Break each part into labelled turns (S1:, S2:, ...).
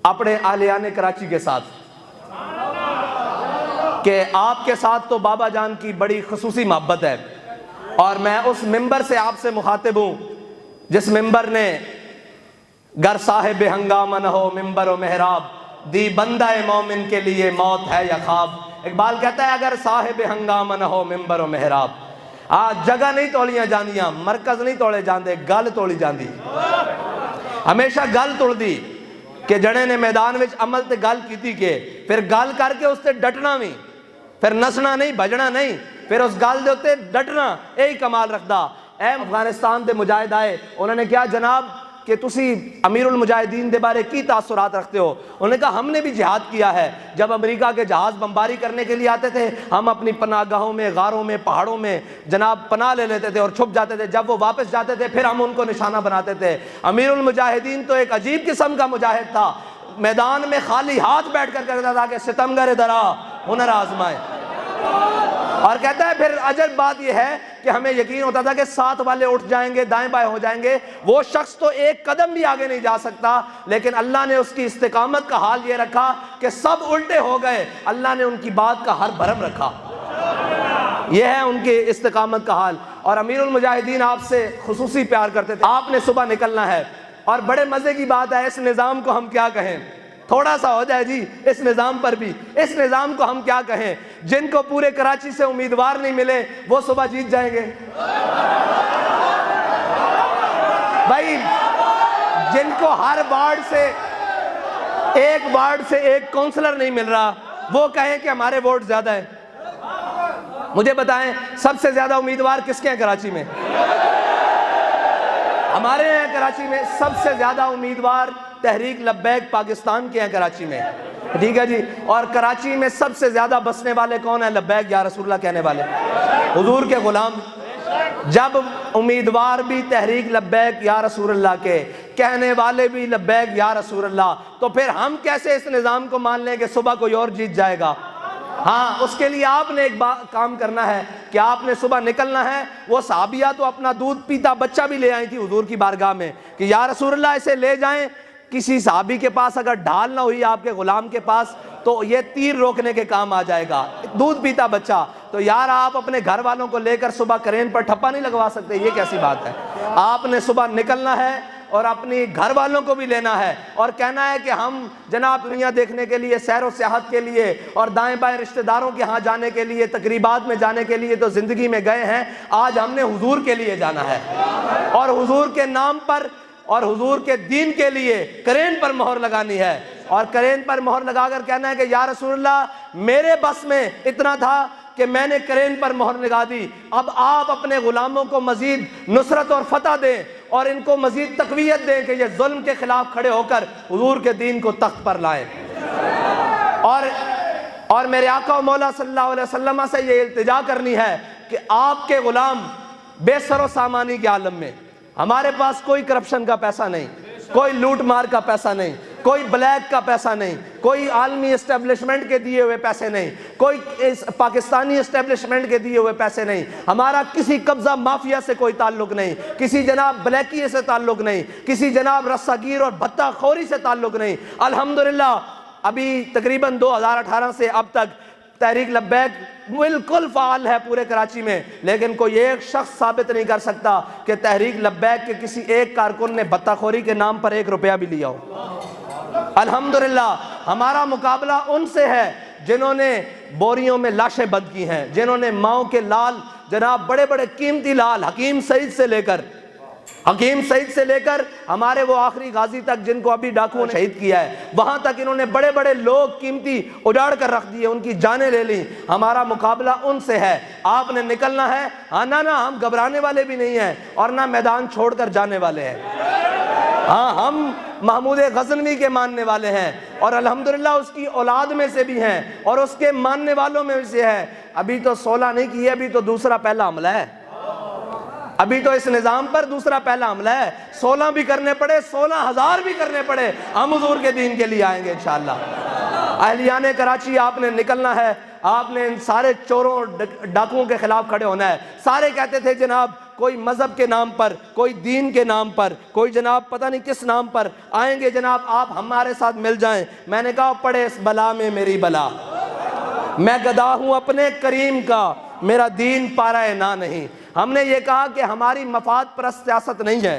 S1: अपने आलियाने कराची के साथ कि आपके साथ तो बाबा जान की बड़ी खुसूसी मोहब्बत है, और मैं उस मिंबर से आपसे मुखातिब हूँ जिस मिंबर ने गर साहिब हंगामा न हो मिंबर व मेहराब, दी बंदा मोमिन के लिए मौत है या ख्वाब। इकबाल कहता है अगर साहिब हंगामा न हो मिंबर व मेहराब, आज जगह नहीं तोलियां जांदियां, मरकज नहीं तोले जाते, गल तोली जाती। हमेशा गल तुलदी कि जड़े ने मैदान में अमल ते गल की के फिर गल करके उससे डटना भी, फिर नसना नहीं, भजना नहीं, फिर उस गल दे उत्ते डटना, यही कमाल रखदा। ए अफगानिस्तान के मुजाहिद आए, उन्होंने क्या जनाब कि तुसी अमीरुल मुजाहिदीन के बारे की तासुरात रखते हो? उन्होंने कहा हमने भी जिहाद किया है। जब अमेरिका के जहाज़ बमबारी करने के लिए आते थे, हम अपनी पनाहगाहों में, गारों में, पहाड़ों में जनाब पनाह ले लेते थे और छुप जाते थे। जब वो वापस जाते थे फिर हम उनको निशाना बनाते थे। अमीरुल मुजाहिदीन तो एक अजीब किस्म का मुजाहिद था, मैदान में खाली हाथ बैठ कर कहता था कि सितमगर दरा हुनर आजमाए। और कहता है फिर अजब बात यह है कि हमें यकीन होता था कि साथ वाले उठ जाएंगे, दाएं बाएं हो जाएंगे, वो शख्स तो एक कदम भी आगे नहीं जा सकता, लेकिन अल्लाह ने उसकी इस्तिकामत का हाल ये रखा कि सब उल्टे हो गए, अल्लाह ने उनकी बात का हर भरम रखा। यह है उनकी इस्तिकामत का हाल। और अमीरुल मुजाहिदीन आपसे खुसूसी प्यार करते थे। आपने सुबह निकलना है, और बड़े मजे की बात है, इस निज़ाम को हम क्या कहें, थोड़ा सा हो जाए जी इस निज़ाम पर भी, इस निज़ाम को हम क्या कहें, जिनको पूरे कराची से उम्मीदवार नहीं मिले वो सुबह जीत जाएंगे भाई। जिनको हर वार्ड से एक काउंसलर नहीं मिल रहा वो कहें कि हमारे वोट ज्यादा है। मुझे बताएं सबसे ज्यादा उम्मीदवार किसके हैं कराची में? हमारे यहाँ कराची में सबसे ज्यादा उम्मीदवार तहरीक लब्बैक पाकिस्तान के हैं कराची में, ठीक है जी। और कराची में सबसे ज्यादा बसने वाले कौन है? लब्बैक या रसूलुल्लाह कहने वाले, हुजूर के गुलाम। जब उम्मीदवार भी तहरीक लब्बैक या रसूलुल्लाह के, कहने वाले भी लब्बैक या रसूलुल्लाह, तो फिर हम कैसे इस निज़ाम को मान लें कि सुबह कोई और जीत जाएगा? हाँ, उसके लिए आपने एक काम करना है कि आपने सुबह निकलना है। वो साहबिया तो अपना दूध पीता बच्चा भी ले आई थी हुजूर की बारगाह में कि या रसूलुल्लाह इसे ले जाएं। किसी साहबी के पास अगर ढाल ना हुई आपके गुलाम के पास तो ये तीर रोकने के काम आ जाएगा, दूध पीता बच्चा। तो यार आप अपने घर वालों को लेकर सुबह क्रेन पर ठप्पा नहीं लगवा सकते, ये कैसी बात है? आपने सुबह निकलना है और अपनी घर वालों को भी लेना है और कहना है कि हम जनाब दुनिया देखने के लिए, सैर व सियाहत के लिए और दाएं बाएं रिश्तेदारों के यहाँ जाने के लिए, तकरीबात में जाने के लिए तो ज़िंदगी में गए हैं, आज हमने हुजूर के लिए जाना है और हुजूर के नाम पर और हुजूर के दीन के लिए करेन पर मोहर लगानी है। और करेन पर मोहर लगाकर कहना है कि या रसूलुल्लाह मेरे बस में इतना था कि मैंने करेन पर मोहर लगा दी, अब आप अपने गुलामों को मजीद नुसरत और फतह दें और इनको मजीद तकवीयत दें कि ये जुल्म के खिलाफ खड़े होकर हुजूर के दीन को तख्त पर लाएं। और मेरे आका और मौला सल्लल्लाहु अलैहि वसल्लम से ये इल्तिजा करनी है कि आपके गुलाम बेसरो सामानी के आलम में, हमारे पास कोई करप्शन का पैसा नहीं, कोई लूट मार का पैसा नहीं, कोई ब्लैक का पैसा नहीं, कोई आलमी एस्टेब्लिशमेंट के दिए हुए पैसे नहीं, कोई पाकिस्तानी एस्टेब्लिशमेंट के दिए हुए पैसे नहीं, हमारा किसी कब्जा माफिया से कोई ताल्लुक नहीं, किसी जनाब ब्लैकी से ताल्लुक नहीं, किसी जनाब रस्सागीर और भत्ताखोरी से ताल्लुक नहीं। अल्हम्दुलिल्लाह अभी तकरीबन 2018 से अब तक तहरीक लब्बैक बिल्कुल फाल है पूरे कराची में, लेकिन कोई एक शख्स साबित नहीं कर सकता कि तहरीक लब्बैक के किसी एक कारकुन ने भत्ताखोरी के नाम पर 1 रुपया भी लिया हो। अल्हम्दुलिल्लाह हमारा मुकाबला उनसे है जिन्होंने बोरियों में लाशें बंद की हैं, जिन्होंने माओ के लाल जनाब बड़े बड़े कीमती लाल हकीम सईद से लेकर हमारे वो आखिरी गाजी तक जिनको अभी डाकुओं ने शहीद किया है, वहां तक इन्होंने बड़े बड़े लोग कीमती उजाड़ कर रख दिए, उनकी जानें ले ली। हमारा मुकाबला उनसे है। आपने निकलना है। हाँ ना हम घबराने वाले भी नहीं हैं और ना मैदान छोड़कर जाने वाले हैं। हाँ, हम महमूद गज़नवी के मानने वाले हैं और अल्हम्दुलिल्लाह उसकी औलाद में से भी हैं और उसके मानने वालों में से है। अभी तो 16 नहीं किए, अभी तो दूसरा पहला हमला है। अभी तो इस निज़ाम पर दूसरा पहला हमला है। 16 भी करने पड़े, 16,000 भी करने पड़े, हम हुजूर के दीन के लिए आएंगे इंशाअल्लाह। अहलियाने कराची आपने निकलना है, आपने इन सारे चोरों डाकुओं के खिलाफ खड़े होना है। सारे कहते थे जनाब कोई मज़हब के नाम पर, कोई दीन के नाम पर, कोई जनाब पता नहीं किस नाम पर आएंगे जनाब आप हमारे साथ मिल जाएं। मैंने कहा पड़े इस बला में मेरी बला, मैं गदा हूँ अपने करीम का, मेरा दीन पारा ना नहीं। हमने ये कहा कि हमारी मफाद परस्त सियासत नहीं है,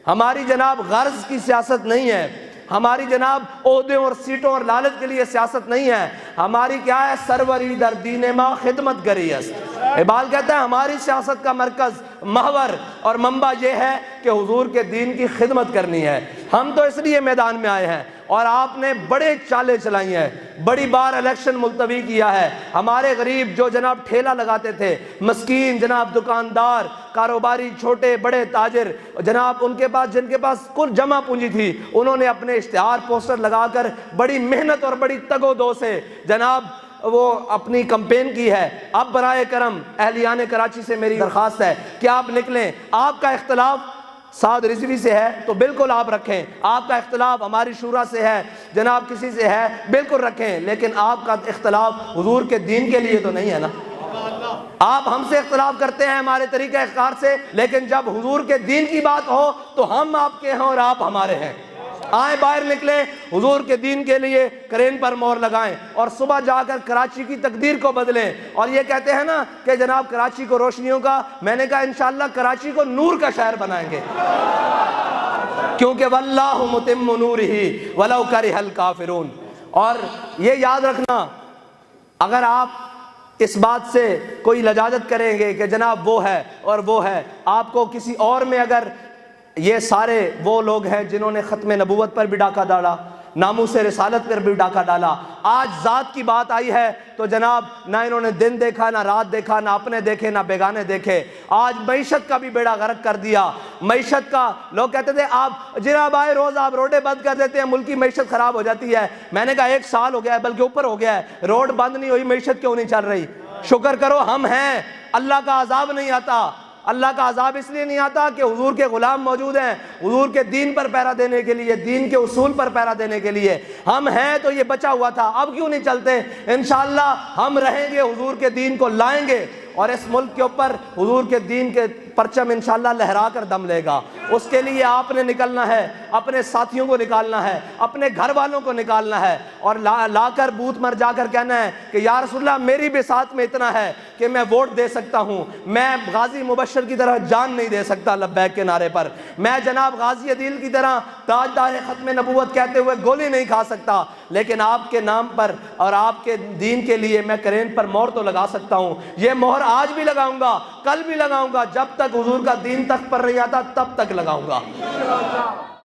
S1: हमारी जनाब गर्ज की सियासत नहीं है, हमारी जनाब ओहदे और सीटों और लालच के लिए सियासत नहीं है। हमारी क्या है, सरवरी दर दीन माँ खिदमत करियस। इकबाल कहता है हमारी सियासत का मरकज, महवर और मंबा ये है कि हुजूर के दीन की खिदमत करनी है। हम तो इसलिए मैदान में आए हैं और आपने बड़े चाले चलाई हैं, बड़ी बार इलेक्शन मुलतवी किया है। हमारे गरीब जो जनाब ठेला लगाते थे, मस्कीन जनाब दुकानदार, कारोबारी, छोटे बड़े ताजिर जनाब, उनके पास जिनके पास कुल जमा पूंजी थी, उन्होंने अपने इश्तिहार पोस्टर लगाकर बड़ी मेहनत और बड़ी तगोदो से जनाब वो अपनी कंपेन की है। अब बराए करम अहलियान कराची से मेरी दरख्वास्त है कि आप निकलें। आपका इख्तलाफ साद रिजवी से है तो बिल्कुल आप रखें, आपका इख्तलाफ हमारी शूरा से है जनाब किसी से है बिल्कुल रखें, लेकिन आपका इख्तलाफ हुजूर के दीन के लिए तो नहीं है ना। आप हमसे इख्तलाफ करते हैं हमारे तरीक़े इख्तियार से, लेकिन जब हुजूर के दीन की बात हो तो हम आपके हैं और आप हमारे हैं। आए बाहर निकले, हुजूर के दीन के लिए करेन पर मोहर लगाएं और सुबह जाकर कराची की तकदीर को बदलें। और ये कहते हैं ना कि जनाब कराची को रोशनियों का, मैंने कहा इंशाअल्लाह कराची को नूर का शहर बनाएंगे, क्योंकि वल्लाहु मुतिम्मु नूरिही वलौ करिहल काफिरून। और ये याद रखना, अगर आप इस बात से कोई लजाजत करेंगे कि जनाब वो है और वो है, आपको किसी और में अगर ये सारे वो लोग हैं जिन्होंने ख़त्म नबूवत पर भी डाका डाला, नामूस रिसालत पर भी डाका डाला, आज ज़ात की बात आई है तो जनाब ना इन्होंने दिन देखा ना रात देखा, ना अपने देखे ना बेगाने देखे। आज मईशत का भी बेड़ा गर्क कर दिया। मईशत का लोग कहते थे आप जनाब आए रोज़ आप रोडें बंद कर देते हैं, मुल्क की मईशत ख़राब हो जाती है। मैंने कहा 1 साल हो गया है, बल्कि ऊपर हो गया है, रोड बंद नहीं हुई, मईशत क्यों नहीं चल रही? शुक्र करो हम हैं, अल्लाह का अजाब नहीं आता। अल्लाह का अजाब इसलिए नहीं आता कि हुजूर के गुलाम मौजूद हैं, हुजूर के दीन पर पहरा देने के लिए, दीन के उसूल पर पहरा देने के लिए। हम हैं तो ये बचा हुआ था, अब क्यों नहीं चलते? इंशाअल्लाह हम रहेंगे, हुजूर के दीन को लाएंगे और इस मुल्क के ऊपर हुजूर के दीन के परचम इंशाअल्लाह लहरा कर दम लेगा। उसके लिए आपने निकलना है, अपने साथियों को निकालना है, अपने घर वालों को निकालना है और लाकर बूथ मर जाकर कहना है कि या रसूलल्लाह मेरी भी साथ में इतना है कि मैं वोट दे सकता हूँ, मैं गाजी मुबशर की तरह जान नहीं दे सकता लब्बैक के नारे पर, मैं जनाब गाजी अदील की तरह ताजदार खत्म नबूवत कहते हुए गोली नहीं खा सकता, लेकिन आपके नाम पर और आपके दीन के लिए मैं करेन पर मोहर तो लगा सकता हूँ। ये मोहर आज भी लगाऊंगा, कल भी लगाऊंगा, जब तक हुजूर का दीन तख्त पर नहीं आता तब तक लगाऊंगा।